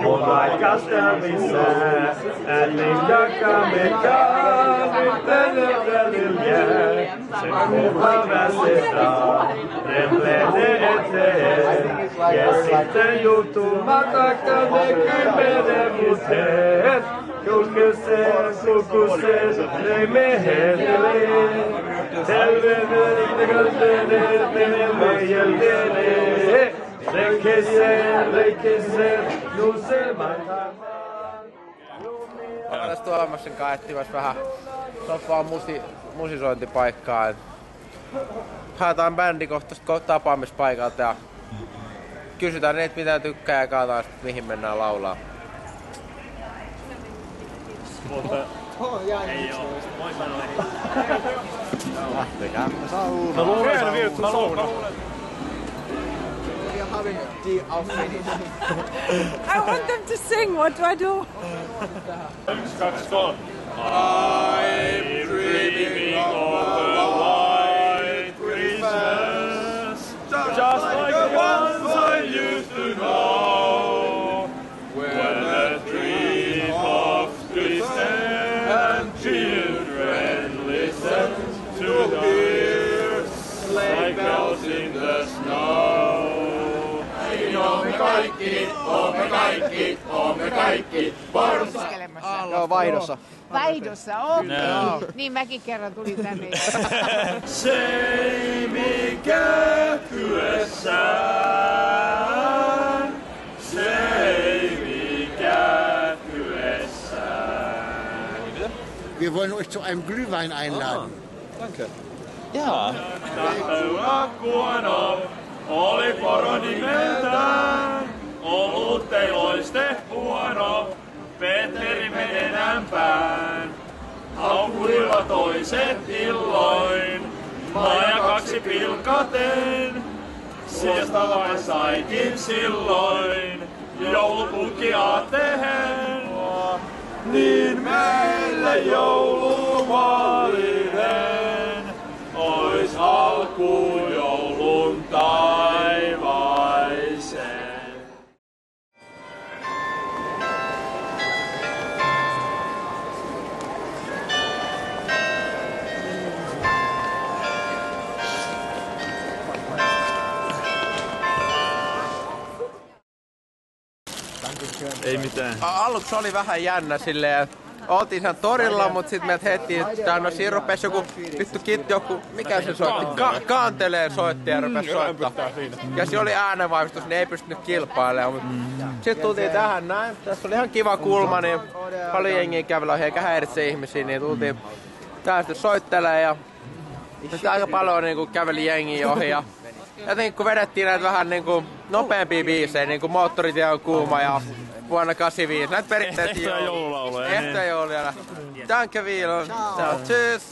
mun aikasta lisää, äänen jakamikaan, yhtenä välillä, se kuva västetään, rempleinen eteen, ja sitten jutumatakaan ne kymmenevuuteen, julkiseen, lukuseen, ei mehelee, Tässä Tuomaksen kanssa etsimäs vähän sopaa musisointipaikkaa. Haetaan bändikohtaista tapaamispaikalta ja kysytään niitä mitä tykkää ja katsotaan mihin mennään laulaa. Ei oo. Moi sanoi. Lähtekää. Mä luulen, että mä luulen. I want them to sing. What do I do? 1, 2, 3. I'm dreaming of a white Christmas, just like the ones I used to know, when the tree of Christmas and children listen to hear sleigh bells in the snow. Oomme kaikki vaihdossa. Joo, vaihdossa. Vaihdossa, okei. Niin mäkin kerran tulin tänne. Se mikä kyessään, se mikä kyessään. Wir wollen euch zu einem Glühwein einladen. Danke. Ja. Kuono oli poro nimeltään, olut ei loiste huono, Petteri menen ämpään. Haukkuivat toiset illoin, Maja 2 pilkaten, sieltä vain saikin silloin, joulupukki aatteen. Niin meille joulumaalinen, ois alku joulun taivaiseen. Ei mitään. Aluksi oli vähän jännä silleen. Oltiin siinä torilla, mut sit meiltä heti, no siinä rupes joku joku, mikä se soitti? Kanteleen soitti ja rupes soittaa. Ja siinä oli äänenvahvistus, niin ei pystynyt kilpailemaan. Sitten tultiin tähän näin. Tässä oli ihan kiva kulma, niin paljon jengiä kävellä ohi eikä häiritse ihmisiä, niin tultiin tästä soittelemaan ja sitten aika paljon niin käveli jengiä ohi. Ja jotenkin kun vedettiin näitä vähän niin kuin nopeampia biisejä, niin kuin Moottoritie on kuuma ja vuonna 85. Näitä perinteisiä joululauluja. Ehtoja jouluja. Danke vielä. Tschüss.